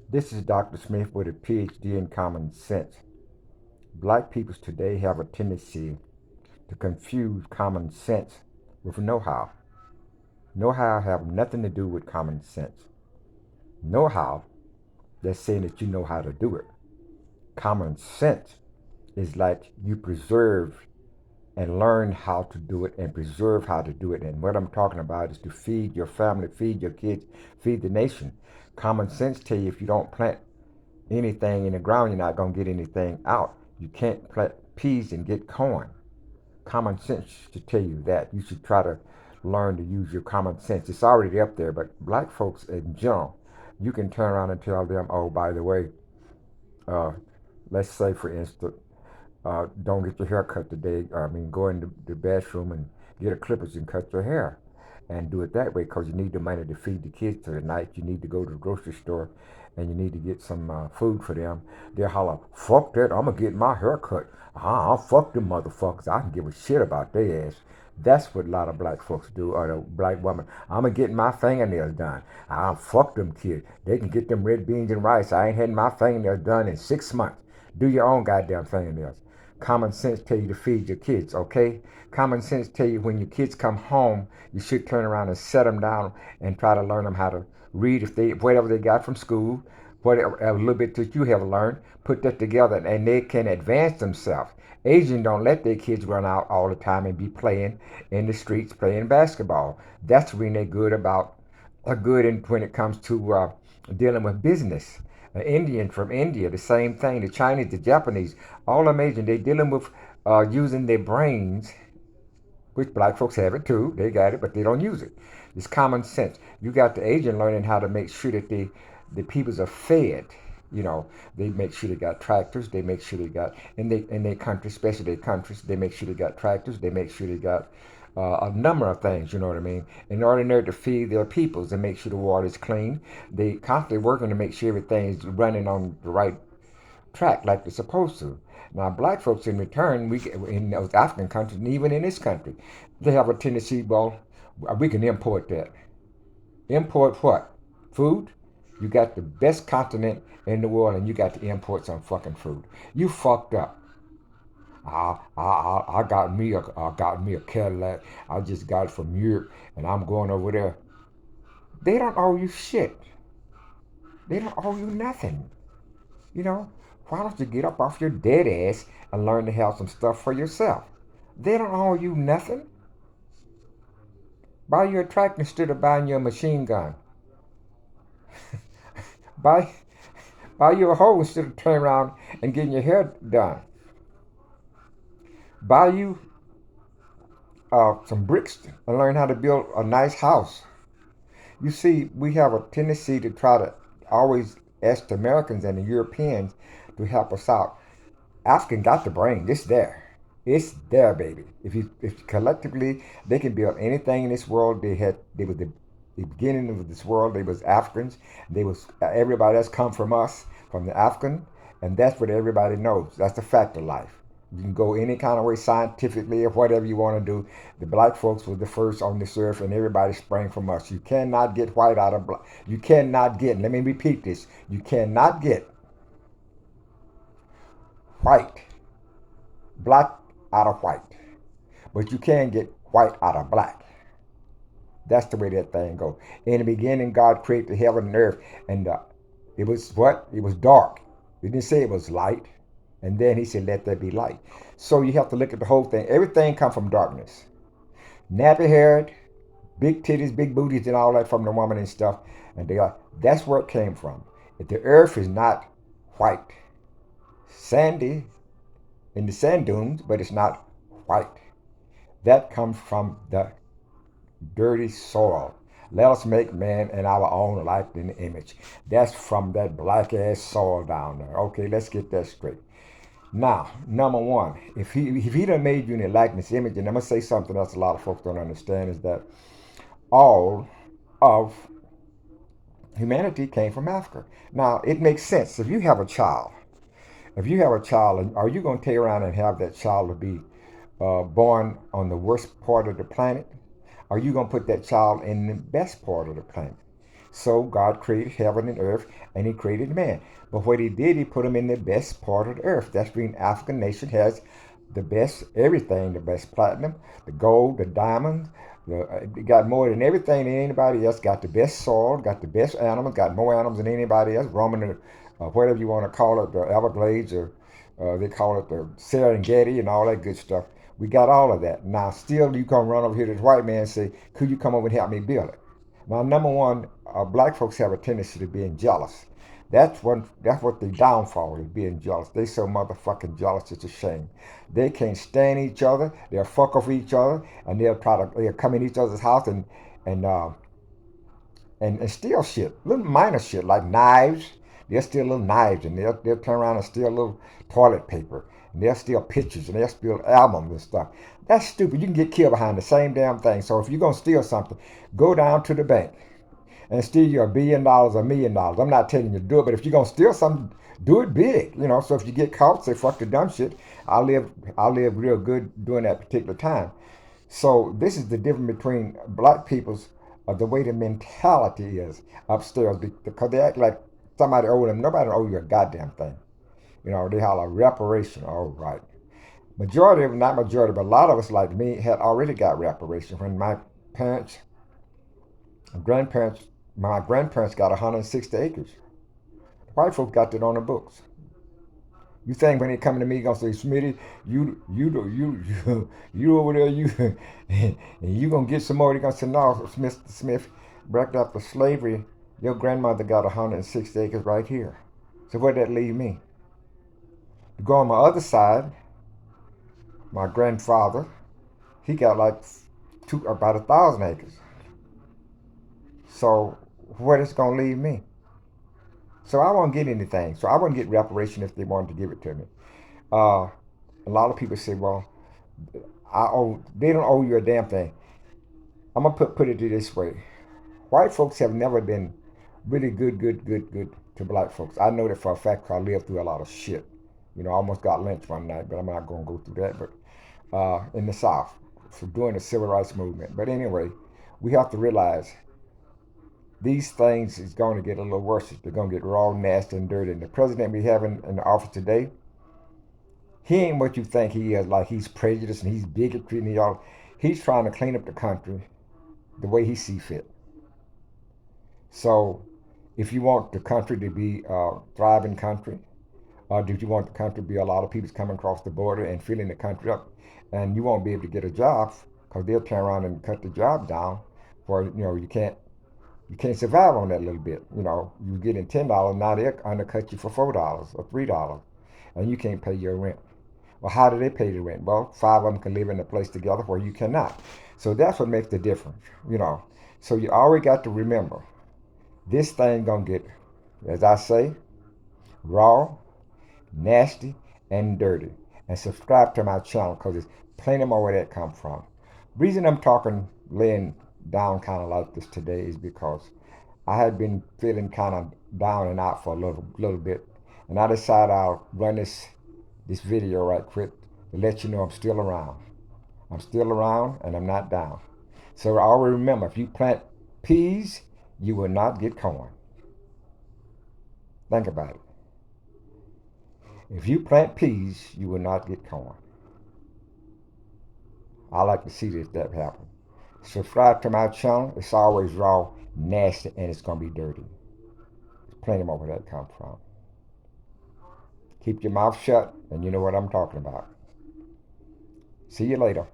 This is Dr. Smith with a PhD in common sense. Black people today have a tendency to confuse common sense with know how. Know how have nothing to do with common sense. Know how, they're saying that you know how to do it. Common sense is like you preserve and learn how to do it and preserve how to do it. And what I'm talking about is to feed your family, feed your kids, feed the nation. Common sense tell you if you don't plant anything in the ground, you're not going to get anything out. You can't plant peas and get corn. Common sense should tell you that. You should try to learn to use your common sense. It's already up there, but black folks in general, you can turn around and tell them, oh, by the way, uh, let's say, for instance, don't get your hair cut today. I mean, go in the bathroom and get a clippers and cut your hair. And do it that way because you need the money to feed the kids tonight. You need to go to the grocery store and you need to get some food for them. They'll holler, fuck that, I'm going to get my hair cut. I'll fuck them motherfuckers. I can give a shit about their ass. That's what a lot of black folks do, or the black woman. I'm going to get my fingernails done. I'll fuck them kids. They can get them red beans and rice. I ain't had my fingernails done in 6 months. Do your own goddamn fingernails. Common sense tell you to feed your kids, okay? Common sense tell you when your kids come home, you should turn around and set them down and try to learn them how to read if they whatever they got from school, whatever a little bit that you have learned, put that together and they can advance themselves. Asians don't let their kids run out all the time and be playing in the streets, playing basketball. That's when they're good about are good in, when it comes to dealing with business. An Indian from India, the same thing. The Chinese, the Japanese, all amazing. They're dealing with using their brains, which black folks have it too. They got it, but they don't use it. It's common sense. You got the Asian learning how to make sure that the peoples are fed. You know, they make sure they got tractors. They make sure they got in their country, especially their countries. They make sure they got tractors. They make sure they got a number of things. You know what I mean? In order to feed their peoples and make sure the water is clean, they constantly working to make sure everything is running on the right track like they're supposed to. Now, black folks in return, we in those African countries, and even in this country, they have a tendency. Well, we can import that. Import what? Food? You got the best continent in the world, and you got to import some fucking food. You fucked up. I got me a Cadillac. I just got it from Europe, and I'm going over there. They don't owe you shit. They don't owe you nothing. You know, why don't you get up off your dead ass and learn to have some stuff for yourself? They don't owe you nothing. Buy you a tractor instead of buying you a machine gun. Buy buy you a hoe instead of turning around and getting your hair done. Buy you some bricks and learn how to build a nice house. You see, we have a tendency to try to always ask the Americans and the Europeans to help us out. African got the brain. It's there. It's there, baby. If collectively they can build anything in this world, they was the beginning of this world. They was Africans. They was everybody that's come from us, from the African, and that's what everybody knows. That's the fact of life. You can go any kind of way scientifically or whatever you want to do. The black folks were the first on this earth, and everybody sprang from us. You cannot get white out of black. You cannot get. Let me repeat this. You cannot get white, black out of white, but you can get white out of black. That's the way that thing goes. In the beginning, God created the heaven and earth, and it was what? It was dark. He didn't say it was light. And then he said, let there be light. So you have to look at the whole thing. Everything comes from darkness. Nappy haired, big titties, big booties, and all that from the woman and stuff. And that's where it came from. If the earth is not white, sandy in the sand dunes, but it's not white, that comes from the dirty soil. Let us make man in our own likeness and image. That's from that black ass soil down there. Okay, let's get that straight. Now, number one, if he done made you in a likeness image, and I'm gonna say something else a lot of folks don't understand is that all of humanity came from Africa. Now, it makes sense. If you have a child, are you gonna take around and have that child to be born on the worst part of the planet? Are you gonna put that child in the best part of the planet? So God created heaven and earth, and he created man. But what he did, he put him in the best part of the earth. That's being African nation has the best everything, the best platinum, the gold, the diamonds. It got more than everything than anybody else. Got the best soil, got the best animals, got more animals than anybody else. Roaming, whatever you want to call it, the Everglades, or they call it the Serengeti and all that good stuff. We got all of that. Now, still, you come run over here to this white man and say, could you come over and help me build it? Now, number one, black folks have a tendency to being jealous. That's what the downfall is, being jealous. They so motherfucking jealous, it's a shame. They can't stand each other. They'll fuck off each other, and they'll come in each other's house and uh, and steal shit, little minor shit like knives. They'll steal little knives, and they'll turn around and steal little toilet paper, and they'll steal pictures, and they'll steal albums and stuff. That's stupid. You can get killed behind the same damn thing. So if you're gonna steal something, go down to the bank and steal you $1 billion, $1 million. I'm not telling you to do it, but if you're gonna steal something, do it big. So if you get caught, say fuck the dumb shit. I'll live real good during that particular time. So this is the difference between black people's the way the mentality is upstairs because they act like somebody owe them. Nobody owe you a goddamn thing. They holler reparation. All right. Majority of them, not majority, but a lot of us like me had already got reparation when my parents, grandparents, my grandparents got 160 acres. White folks got that on the books. You think when they come to me, gonna say, Smitty, you over there, and you gonna get some more? They gonna say, no, Smith, back after slavery, your grandmother got 160 acres right here. So where'd that leave me? To go on my other side, my grandfather, he got like about 1,000 acres. So where it's gonna leave me? So I won't get anything. So I wouldn't get reparation if they wanted to give it to me. Uh, a lot of people say, well, they don't owe you a damn thing. I'm gonna put it this way: white folks have never been really good to black folks. I know that for a fact because I lived through a lot of shit. I almost got lynched one night, but I'm not gonna go through that. But in the South, for doing the civil rights movement. But anyway, we have to realize these things is going to get a little worse. They're going to get raw, nasty, and dirty. And the president we have in the office today, he ain't what you think he is. Like he's prejudiced and he's bigotry and he's trying to clean up the country the way he see fit. So, if you want the country to be a thriving country, or do you want the country to be a lot of people coming across the border and filling the country up, and you won't be able to get a job because they'll turn around and cut the job down, for you can't survive on that little bit. You're getting $10, now they'll undercut you for $4 or $3, and you can't pay your rent. Well, how do they pay the rent? Well, 5 of them can live in a place together where you cannot. So that's what makes the difference. So you always got to remember, this thing gonna get, as I say, raw, nasty, and dirty. And subscribe to my channel because there's plenty more where that come from. Reason I'm laying down kind of like this today is because I had been feeling kind of down and out for a little bit, and I decided I'll run this video right quick to let you know I'm still around. I'm still around and I'm not down. So always remember, if you plant peas, you will not get corn. Think about it. If you plant peas, you will not get corn. I like to see if that happen. Subscribe to my channel. It's always raw, nasty, and it's going to be dirty. There's plenty more where that come from. Keep your mouth shut, and you know what I'm talking about. See you later.